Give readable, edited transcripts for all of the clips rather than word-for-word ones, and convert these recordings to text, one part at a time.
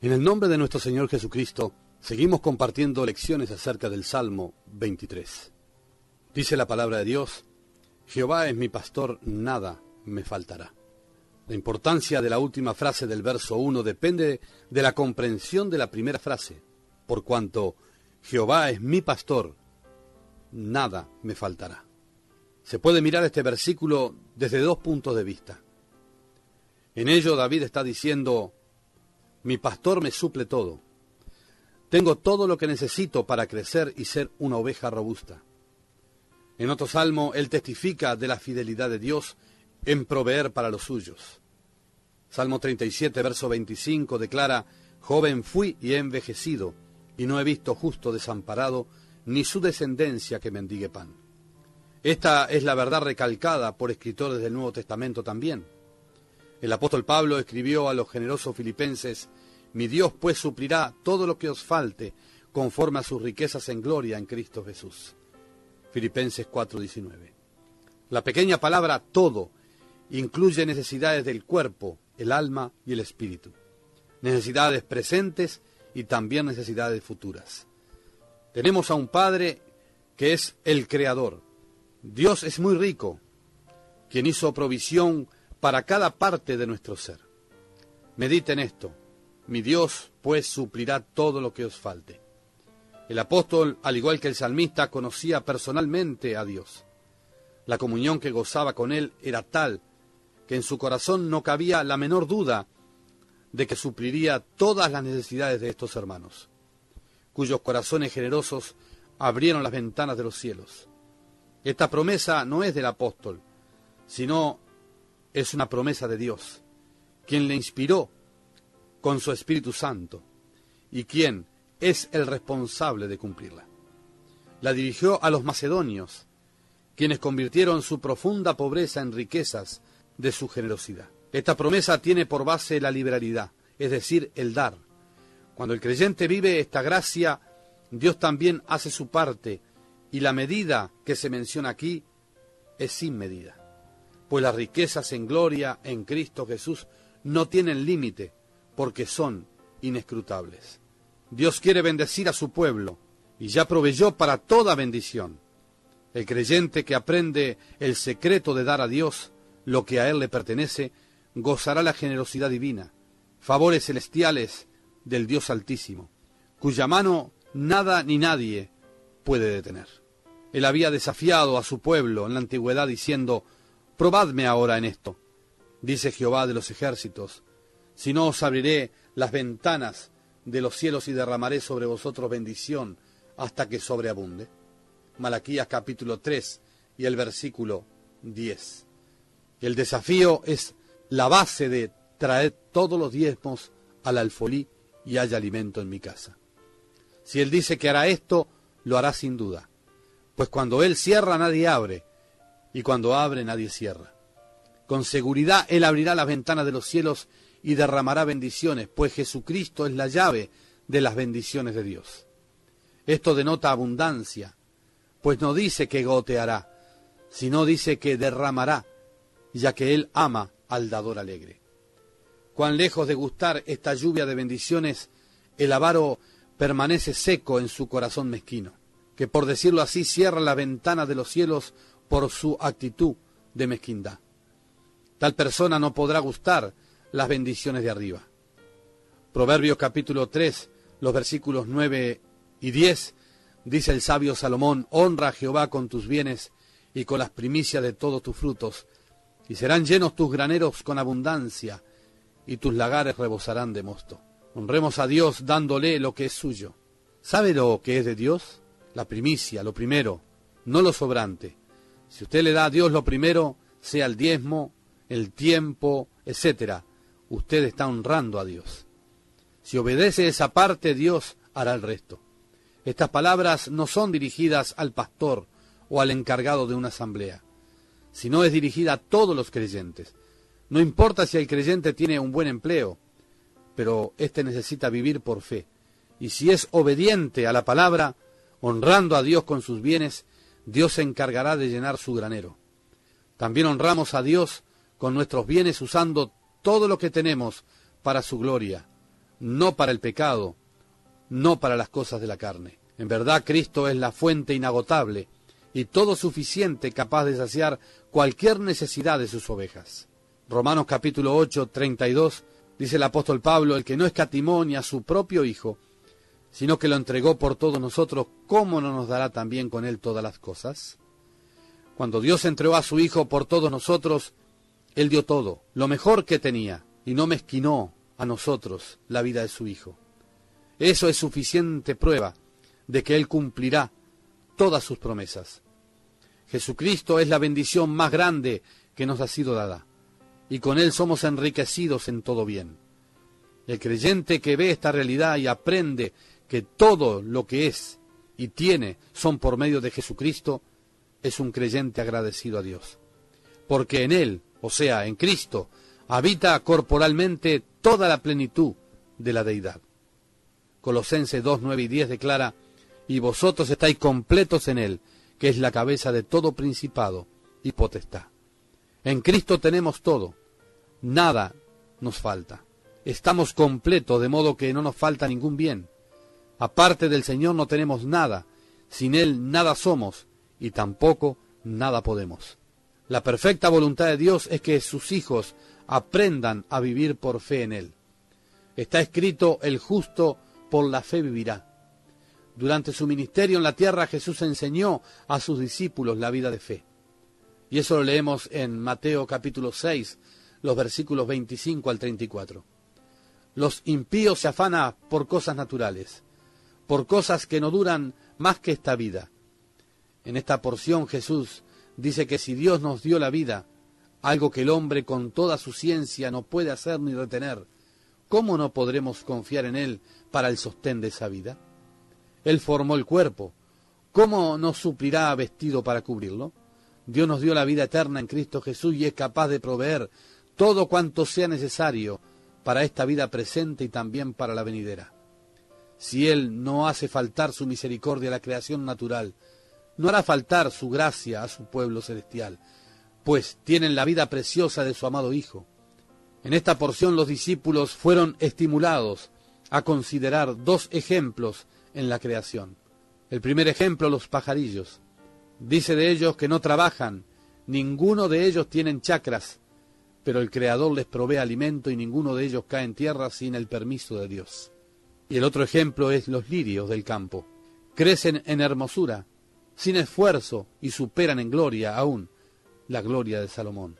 En el nombre de nuestro Señor Jesucristo, seguimos compartiendo lecciones acerca del Salmo 23. Dice la palabra de Dios: Jehová es mi pastor, nada me faltará. La importancia de la última frase del verso 1 depende de la comprensión de la primera frase, por cuanto Jehová es mi pastor, nada me faltará. Se puede mirar este versículo desde dos puntos de vista. En ello David está diciendo: mi pastor me suple todo. Tengo todo lo que necesito para crecer y ser una oveja robusta. En otro salmo, él testifica de la fidelidad de Dios en proveer para los suyos. Salmo 37, verso 25, declara: joven fui y he envejecido, y no he visto justo desamparado, ni su descendencia que mendigue pan. Esta es la verdad recalcada por escritores del Nuevo Testamento también. El apóstol Pablo escribió a los generosos filipenses: mi Dios pues suplirá todo lo que os falte, conforme a sus riquezas en gloria en Cristo Jesús. Filipenses 4:19. La pequeña palabra todo incluye necesidades del cuerpo, el alma y el espíritu. Necesidades presentes y también necesidades futuras. Tenemos a un Padre que es el Creador. Dios es muy rico, quien hizo provisión para cada parte de nuestro ser. Mediten esto: mi Dios pues suplirá todo lo que os falte. El apóstol, al igual que el salmista, conocía personalmente a Dios. La comunión que gozaba con él era tal que en su corazón no cabía la menor duda de que supliría todas las necesidades de estos hermanos, cuyos corazones generosos abrieron las ventanas de los cielos. Esta promesa no es del apóstol, sino es una promesa de Dios, quien le inspiró con su Espíritu Santo y quien es el responsable de cumplirla. La dirigió a los macedonios, quienes convirtieron su profunda pobreza en riquezas de su generosidad. Esta promesa tiene por base la liberalidad, es decir, el dar. Cuando el creyente vive esta gracia, Dios también hace su parte, y la medida que se menciona aquí es sin medida, pues las riquezas en gloria en Cristo Jesús no tienen límite, porque son inescrutables. Dios quiere bendecir a su pueblo, y ya proveyó para toda bendición. El creyente que aprende el secreto de dar a Dios lo que a Él le pertenece, gozará la generosidad divina, favores celestiales del Dios Altísimo, cuya mano nada ni nadie puede detener. Él había desafiado a su pueblo en la antigüedad diciendo: probadme ahora en esto, dice Jehová de los ejércitos, si no os abriré las ventanas de los cielos y derramaré sobre vosotros bendición hasta que sobreabunde. Malaquías capítulo 3 y el versículo 10. El desafío es la base de traer todos los diezmos al alfolí y haya alimento en mi casa. Si Él dice que hará esto, lo hará sin duda, pues cuando Él cierra nadie abre, y cuando abre nadie cierra. Con seguridad Él abrirá las ventanas de los cielos y derramará bendiciones, pues Jesucristo es la llave de las bendiciones de Dios. Esto denota abundancia, pues no dice que goteará, sino dice que derramará, ya que Él ama al dador alegre. Cuán lejos de gustar esta lluvia de bendiciones, el avaro permanece seco en su corazón mezquino, que por decirlo así cierra la ventana de los cielos por su actitud de mezquindad. Tal persona no podrá gustar las bendiciones de arriba. Proverbios capítulo 3, los versículos 9 y 10, dice el sabio Salomón: honra a Jehová con tus bienes y con las primicias de todos tus frutos, y serán llenos tus graneros con abundancia, y tus lagares rebosarán de mosto. Honremos a Dios dándole lo que es suyo. ¿Sabe lo que es de Dios? La primicia, lo primero, no lo sobrante. Si usted le da a Dios lo primero, sea el diezmo, el tiempo, etcétera, usted está honrando a Dios. Si obedece esa parte, Dios hará el resto. Estas palabras no son dirigidas al pastor o al encargado de una asamblea, sino es dirigida a todos los creyentes. No importa si el creyente tiene un buen empleo, pero éste necesita vivir por fe. Y si es obediente a la palabra, honrando a Dios con sus bienes, Dios se encargará de llenar su granero. También honramos a Dios con nuestros bienes usando todo lo que tenemos para su gloria, no para el pecado, no para las cosas de la carne. En verdad, Cristo es la fuente inagotable y todo suficiente capaz de saciar cualquier necesidad de sus ovejas. Romanos capítulo 8, 32, dice el apóstol Pablo: el que no escatimó ni a su propio Hijo, sino que lo entregó por todos nosotros, ¿cómo no nos dará también con él todas las cosas? Cuando Dios entregó a su Hijo por todos nosotros, Él dio todo, lo mejor que tenía, y no mezquinó a nosotros la vida de su Hijo. Eso es suficiente prueba de que Él cumplirá todas sus promesas. Jesucristo es la bendición más grande que nos ha sido dada, y con Él somos enriquecidos en todo bien. El creyente que ve esta realidad y aprende que todo lo que es y tiene son por medio de Jesucristo, es un creyente agradecido a Dios. Porque en Él, o sea, en Cristo, habita corporalmente toda la plenitud de la deidad. Colosenses 2, 9 y 10 declara: y vosotros estáis completos en Él, que es la cabeza de todo principado y potestad. En Cristo tenemos todo, nada nos falta. Estamos completos, de modo que no nos falta ningún bien. Aparte del Señor no tenemos nada, sin Él nada somos, y tampoco nada podemos. La perfecta voluntad de Dios es que sus hijos aprendan a vivir por fe en Él. Está escrito: el justo por la fe vivirá. Durante su ministerio en la tierra, Jesús enseñó a sus discípulos la vida de fe. Y eso lo leemos en Mateo capítulo 6, los versículos 25 al 34. Los impíos se afanan por cosas naturales, por cosas que no duran más que esta vida. En esta porción Jesús dice que si Dios nos dio la vida, algo que el hombre con toda su ciencia no puede hacer ni retener, ¿cómo no podremos confiar en Él para el sostén de esa vida? Él formó el cuerpo, ¿cómo nos suplirá vestido para cubrirlo? Dios nos dio la vida eterna en Cristo Jesús y es capaz de proveer todo cuanto sea necesario para esta vida presente y también para la venidera. Si Él no hace faltar su misericordia a la creación natural, no hará faltar su gracia a su pueblo celestial, pues tienen la vida preciosa de su amado Hijo. En esta porción los discípulos fueron estimulados a considerar dos ejemplos en la creación. El primer ejemplo, los pajarillos. Dice de ellos que no trabajan, ninguno de ellos tienen chacras, pero el Creador les provee alimento y ninguno de ellos cae en tierra sin el permiso de Dios. Y el otro ejemplo es los lirios del campo. Crecen en hermosura, sin esfuerzo, y superan en gloria aún la gloria de Salomón.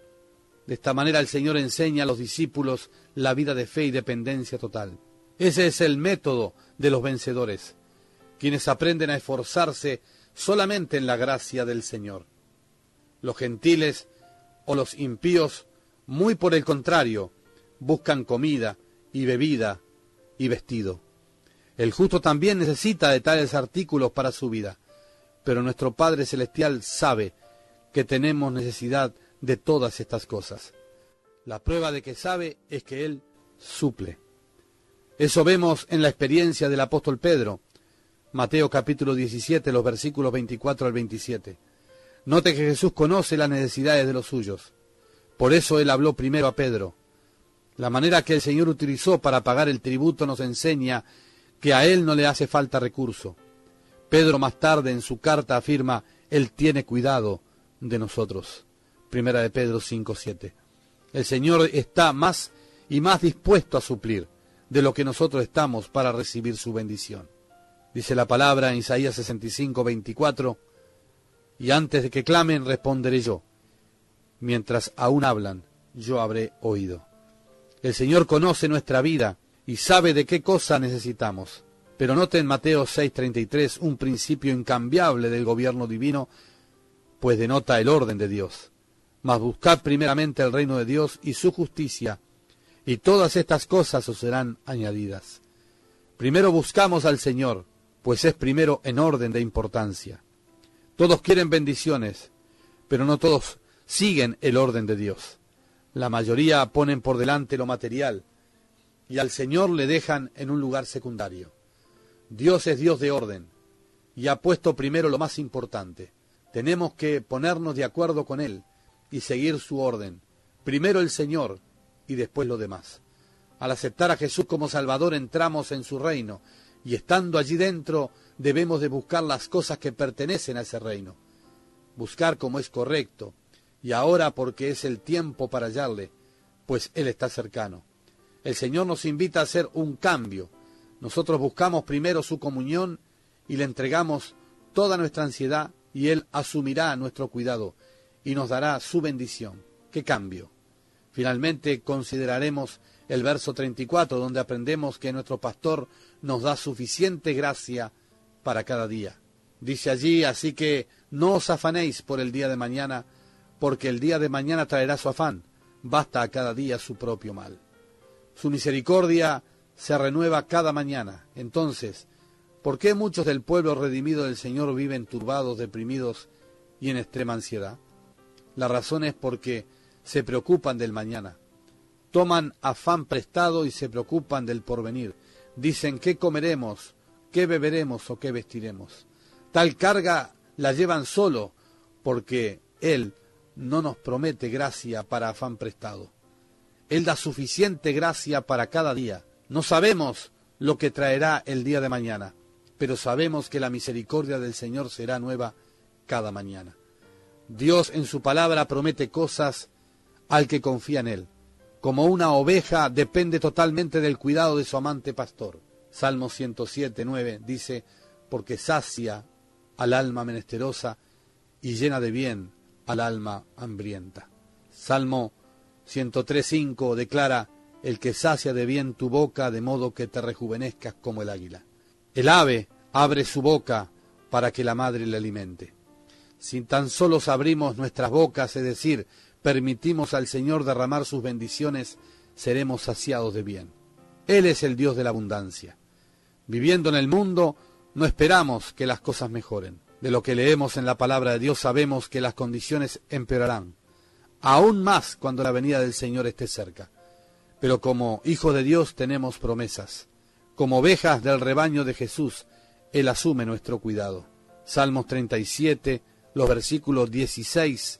De esta manera el Señor enseña a los discípulos la vida de fe y dependencia total. Ese es el método de los vencedores, quienes aprenden a esforzarse solamente en la gracia del Señor. Los gentiles o los impíos, muy por el contrario, buscan comida y bebida y vestido. El justo también necesita de tales artículos para su vida, pero nuestro Padre Celestial sabe que tenemos necesidad de todas estas cosas. La prueba de que sabe es que Él suple. Eso vemos en la experiencia del apóstol Pedro. Mateo capítulo 17, los versículos 24 al 27. Note que Jesús conoce las necesidades de los suyos. Por eso Él habló primero a Pedro. La manera que el Señor utilizó para pagar el tributo nos enseña que a Él no le hace falta recurso. Pedro más tarde en su carta afirma: Él tiene cuidado de nosotros. Primera de Pedro 5:7. El Señor está más y más dispuesto a suplir de lo que nosotros estamos para recibir su bendición. Dice la palabra en Isaías 65:24: y antes de que clamen responderé yo, mientras aún hablan yo habré oído. El Señor conoce nuestra vida y sabe de qué cosa necesitamos. Pero note en Mateo 6:33 un principio incambiable del gobierno divino, pues denota el orden de Dios. Mas buscad primeramente el reino de Dios y su justicia, y todas estas cosas os serán añadidas. Primero buscamos al Señor, pues es primero en orden de importancia. Todos quieren bendiciones, pero no todos siguen el orden de Dios. La mayoría ponen por delante lo material, y al Señor le dejan en un lugar secundario. Dios es Dios de orden, y ha puesto primero lo más importante. Tenemos que ponernos de acuerdo con Él y seguir su orden. Primero el Señor y después lo demás. Al aceptar a Jesús como Salvador entramos en su reino, y estando allí dentro debemos de buscar las cosas que pertenecen a ese reino. Buscar como es correcto, y ahora porque es el tiempo para hallarle, pues Él está cercano. El Señor nos invita a hacer un cambio. Nosotros buscamos primero su comunión y le entregamos toda nuestra ansiedad, y Él asumirá nuestro cuidado y nos dará su bendición. ¡Qué cambio! Finalmente consideraremos el verso 34, donde aprendemos que nuestro pastor nos da suficiente gracia para cada día. Dice allí: así que no os afanéis por el día de mañana, porque el día de mañana traerá su afán. Basta a cada día su propio mal. Su misericordia se renueva cada mañana. Entonces, ¿por qué muchos del pueblo redimido del Señor viven turbados, deprimidos y en extrema ansiedad? La razón es porque se preocupan del mañana. Toman afán prestado y se preocupan del porvenir. Dicen: ¿qué comeremos, qué beberemos o qué vestiremos? Tal carga la llevan solo, porque Él no nos promete gracia para afán prestado. Él da suficiente gracia para cada día. No sabemos lo que traerá el día de mañana, pero sabemos que la misericordia del Señor será nueva cada mañana. Dios en su palabra promete cosas al que confía en Él. Como una oveja depende totalmente del cuidado de su amante pastor. Salmo 107:9 dice: porque sacia al alma menesterosa y llena de bien al alma hambrienta. Salmo 103:5 declara: el que sacia de bien tu boca, de modo que te rejuvenezcas como el águila. El ave abre su boca para que la madre le alimente. Si tan solo abrimos nuestras bocas, es decir, permitimos al Señor derramar sus bendiciones, seremos saciados de bien. Él es el Dios de la abundancia. Viviendo en el mundo, no esperamos que las cosas mejoren. De lo que leemos en la palabra de Dios sabemos que las condiciones empeorarán, aún más cuando la venida del Señor esté cerca. Pero como hijos de Dios tenemos promesas. Como ovejas del rebaño de Jesús, Él asume nuestro cuidado. Salmos 37, los versículos 16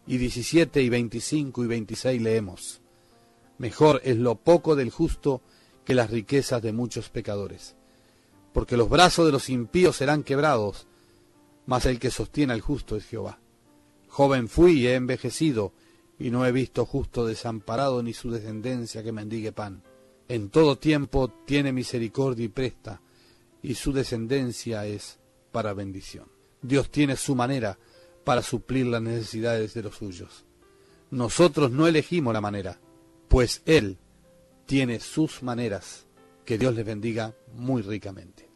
y 17 y 25 y 26 leemos: mejor es lo poco del justo que las riquezas de muchos pecadores, porque los brazos de los impíos serán quebrados, mas el que sostiene al justo es Jehová. Joven fui y he envejecido, y no he visto justo desamparado ni su descendencia que mendigue pan. En todo tiempo tiene misericordia y presta, y su descendencia es para bendición. Dios tiene su manera para suplir las necesidades de los suyos. Nosotros no elegimos la manera, pues Él tiene sus maneras. Que Dios les bendiga muy ricamente.